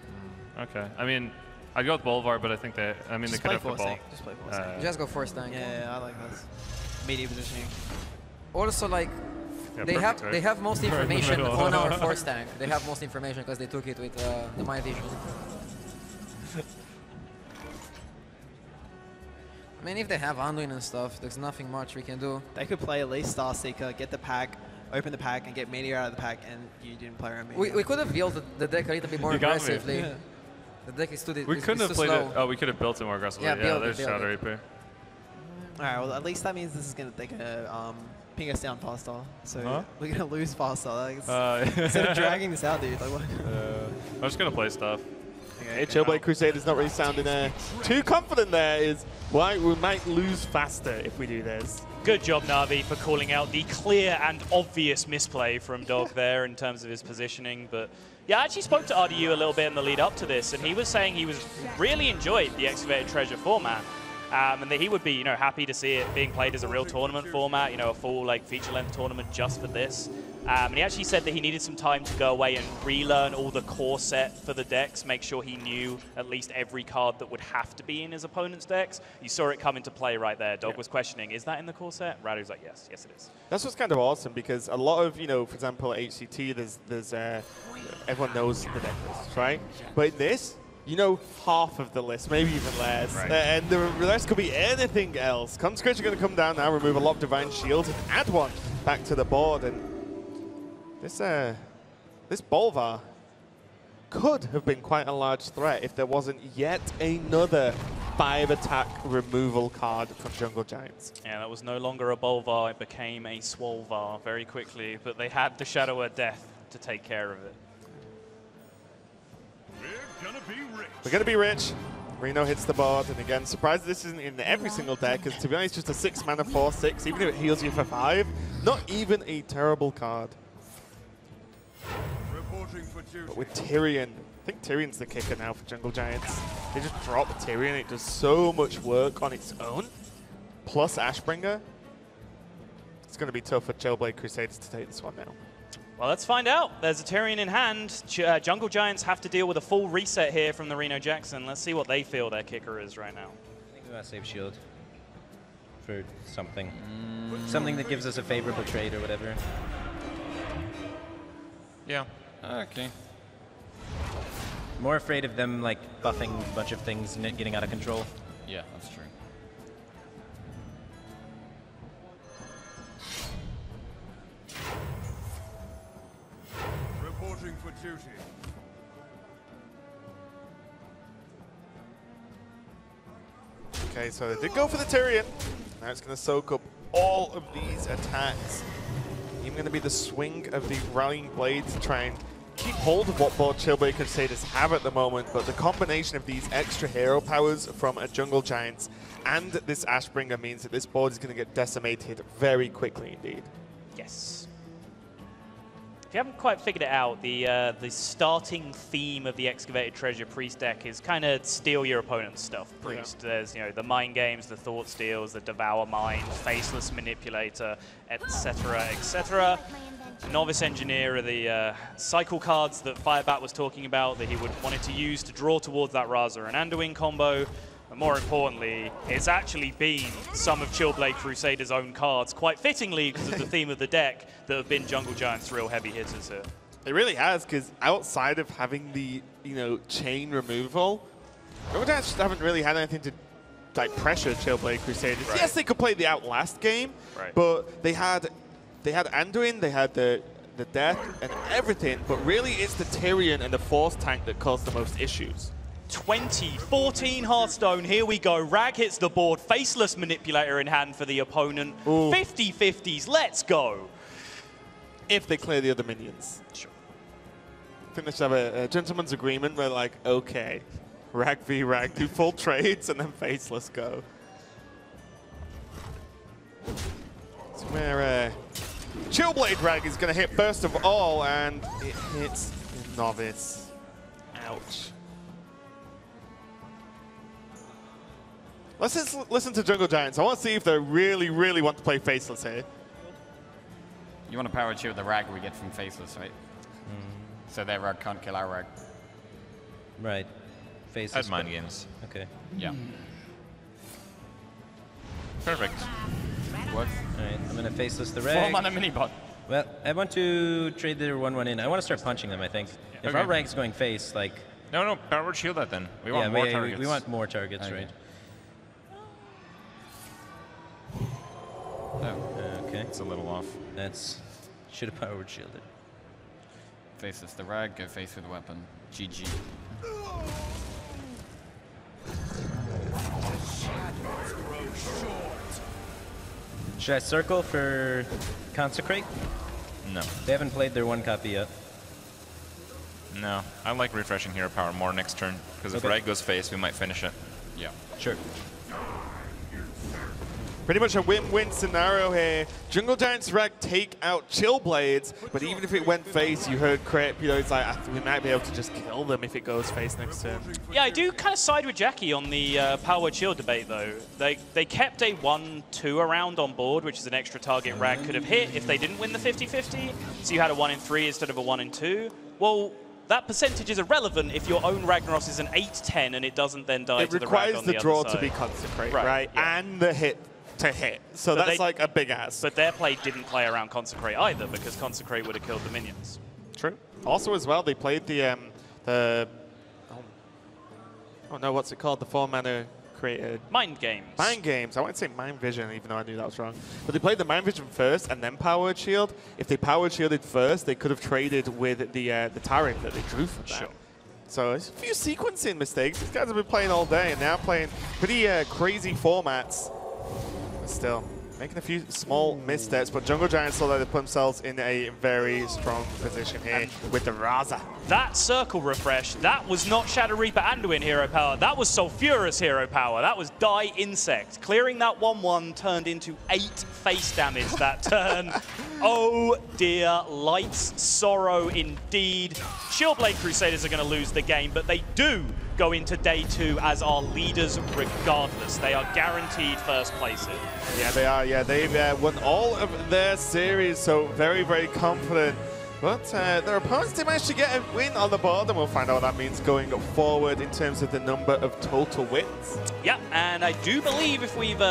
Okay. I mean, I'd go with Boulevard, but I think they could have the ball. Just play Force Tank. Just go Force Tank. Yeah, I like this. Media positioning. Also, like, yeah, they have most information on our Force Tank. They have most information because they took it with the Might Issue. I mean, if they have Anduin and stuff, there's nothing much we can do. They could play at least Starseeker, get the pack, open the pack, and get Meteor out of the pack, and you didn't play around Meteor. We could have built the deck a little bit more aggressively. Yeah. The deck is too We couldn't have played slow. it. Oh, we could have built it more aggressively. Yeah, there's Shadow Reaper. Alright, well, at least that means this is going to ping us down faster. So we're going to lose faster. Like, instead of dragging this out, dude. Like, what? I'm just going to play stuff. Okay, Chillblade Crusaders not really sounding too confident there. Is why we might lose faster if we do this. Good job, Na'Vi, for calling out the clear and obvious misplay from Dog there in terms of his positioning. But yeah, I actually spoke to RDU a little bit in the lead up to this, and he was saying he was really enjoyed the Excavated Treasure format. And that he would be, happy to see it being played as a real tournament format, a full feature-length tournament just for this. And he actually said that he needed some time to go away and relearn all the core set for the decks, make sure he knew at least every card that would have to be in his opponent's decks. You saw it come into play right there. Dog was questioning, is that in the core set? Radu was like, yes, it is. That's what's kind of awesome because a lot of, for example, HCT, there's everyone knows the deck lists, right? But in this, you know half of the list, maybe even less. Right. And the rest could be anything else. Consecration going to come down now, remove a lot of Divine Shields, and add one back to the board. And this Bolvar could have been quite a large threat if there wasn't yet another 5-attack removal card from Jungle Giants. Yeah, that was no longer a Bolvar, it became a Swolvar very quickly, but they had the Shadow of Death to take care of it. We're going to be rich. Reno hits the board, and again, surprised this isn't in every single deck, because to be honest, just a 6-mana 4/6, even if it heals you for 5, not even a terrible card. But with Tyrion, I think Tyrion's the kicker now for Jungle Giants. They just drop Tyrion, it does so much work on its own, plus Ashbringer. It's going to be tough for Chillblade Crusaders to take this one now. Well, let's find out. There's a Tyrion in hand. Jungle Giants have to deal with a full reset here from the Reno Jackson. Let's see what they feel their kicker is right now. I think we want to save shield for something. Something that gives us a favorable trade or whatever. Yeah. Okay. More afraid of them like buffing a bunch of things and it getting out of control. Yeah, that's true. Reporting for duty. Okay, so they did go for the Tyrion. Now it's going to soak up all of these attacks. Even going to be the swing of the Rallying Blades to try and keep hold of what board Chillblade Crusaders have at the moment, but the combination of these extra hero powers from a Jungle Giants and this Ashbringer means that this board is going to get decimated very quickly indeed. Yes. If you haven't quite figured it out, the starting theme of the Excavated Treasure Priest deck is kind of steal your opponent's stuff. Priest, there's the Mind Games, the Thought Steals, the Devour Mind, Faceless Manipulator, etc., etc. Novice Engineer are the cycle cards that Firebat was talking about that he wanted to use to draw towards that Raza and Anduin combo. But more importantly, it's actually been some of Chillblade Crusaders' own cards, quite fittingly because of the theme of the deck, that have been Jungle Giants' real heavy hitters here. It really has, because outside of having the chain removal, Jungle Giants just haven't really had anything to pressure Chillblade Crusaders. Right. Yes, they could play the Outlast game, right, but they had Anduin, they had the Death and everything, but really it's the Tyrion and the Force Tank that caused the most issues. 2014 Hearthstone, here we go. Rag hits the board, Faceless Manipulator in hand for the opponent. 50-50s, let's go. If they clear the other minions. Sure. I think they should have a gentleman's agreement where okay, Rag v Rag, do full trades and then Faceless go. It's where Chillblade Rag is going to hit first of all, and it hits Novice. Ouch. Let's just listen to Jungle Giants. I want to see if they really, really want to play Faceless here. You want to power cheer the Rag we get from Faceless, right? So their Rag can't kill our Rag. Right. Faceless. That's Mind Games. Okay. Yeah. Perfect. What? Alright, I'm going to Faceless the Rag. 4-mana mini-bot. Well, I want to trade their 1/1 in. I want to start punching them, I think. If Okay. our Rag's going face, No, power shield that then. We want more targets. We want more targets, right? Oh. Okay. It's a little off. Should have powered shielded. Faceless the Rag, go face with weapon. GG. Should I circle for Consecrate? No. They haven't played their 1 copy yet. No. I like refreshing hero power more next turn, because if Rag goes face, we might finish it. Yeah. Sure. Pretty much a win-win scenario here. Jungle Giants Rag take out Chillblades, but even if it went face, you heard Crip, it's like, I think we might be able to just kill them if it goes face next turn. Yeah, I do kind of side with Jackie on the power shield debate, though. They kept a 1/2 around on board, which is an extra target Rag could have hit if they didn't win the 50-50. So you had a 1 in 3 instead of a 1 in 2. Well, that percentage is irrelevant if your own Ragnaros is an 8-10 and it doesn't then die to the Rag on the other side. It requires the draw to be Consecrate, right? Yeah. And the hit to hit. So but that's like a big ass. But their play didn't play around Consecrate either, because Consecrate would have killed the minions. True. Also as well, they played the Oh no, what's it called? The 4-mana created. Mind Games. Mind Games. I wouldn't say Mind Vision, even though I knew that was wrong. But they played the Mind Vision first and then Powered Shield. If they Powered Shielded first, they could have traded with the Tariff that they drew from that. Sure. So it's a few sequencing mistakes. These guys have been playing all day and now playing pretty crazy formats. But still, making a few small missteps. But Jungle Giants saw that they put themselves in a very strong position here with the Raza. That circle refresh, that was not Shadow Reaper Anduin hero power. That was Sulfurous hero power. That was Die Insect. Clearing that 1-1 turned into 8 face damage that turn. Oh dear, Light's sorrow indeed. Chillblade Crusaders are going to lose the game, but they do go into day 2 as our leaders regardless. They are guaranteed first places. Yeah, they are. Yeah, they've won all of their series, so very, very confident. But their opponents did manage to get a win on the board, and we'll find out what that means going forward in terms of the number of total wins. Yeah, and I do believe if we've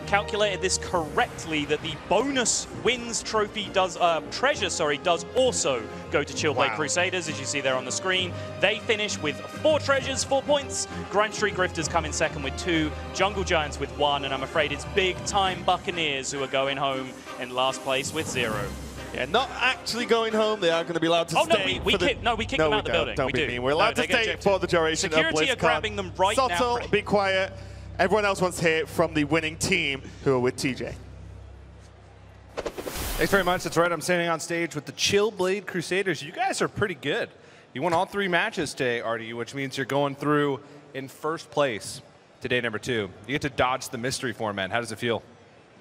calculated this correctly, that the bonus wins trophy does does also go to Chillblade Crusaders, as you see there on the screen. They finish with 4 treasures, 4 points. Grime Street Grifters come in second with 2, Jungle Giants with 1, and I'm afraid it's big time Buccaneers who are going home in last place with 0. Yeah, not actually going home. They are going to be allowed to stay. We kick them out of the building. Don't be mean. We're allowed to stay for the duration of BlizzCon. Security are grabbing them right now. Subtle, be quiet. Everyone else wants to hear from the winning team who are with TJ. Thanks very much. That's right. I'm standing on stage with the Chillblade Crusaders. You guys are pretty good. You won all 3 matches today, RDU, which means you're going through in first place today, number 2. You get to dodge the mystery format. How does it feel?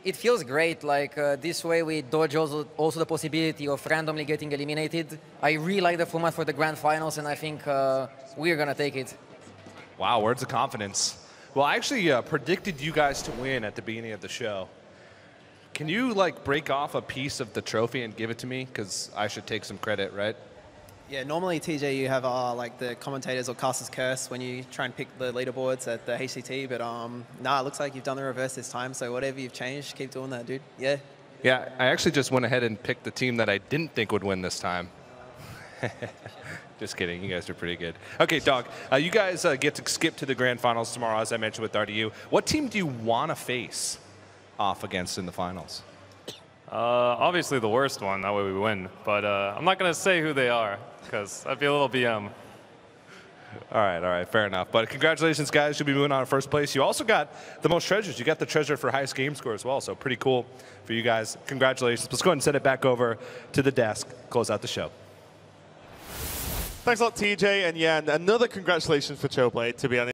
It feels great. Like this way we dodge also the possibility of randomly getting eliminated. I really like the format for the grand finals, and I think we're going to take it. Wow, words of confidence. Well, I actually predicted you guys to win at the beginning of the show. Can you break off a piece of the trophy and give it to me? Because I should take some credit, right? Yeah, normally, TJ, you have the commentators or caster's curse when you try and pick the leaderboards at the HCT, but nah, it looks like you've done the reverse this time, so whatever you've changed, keep doing that, dude. Yeah. Yeah, I actually just went ahead and picked the team that I didn't think would win this time. Just kidding, you guys are pretty good. Okay, Dog, you guys get to skip to the grand finals tomorrow, as I mentioned with RDU. What team do you want to face off against in the finals? Obviously the worst one, that way we win. But I'm not going to say who they are, because I'd be a little BM. All right, fair enough. But congratulations, guys. You'll be moving on to first place. You also got the most treasures. You got the treasure for highest game score as well, so pretty cool for you guys. Congratulations. Let's go ahead and send it back over to the desk, close out the show. Thanks a lot, TJ. And yeah, another congratulations for Chillblade, to be honest.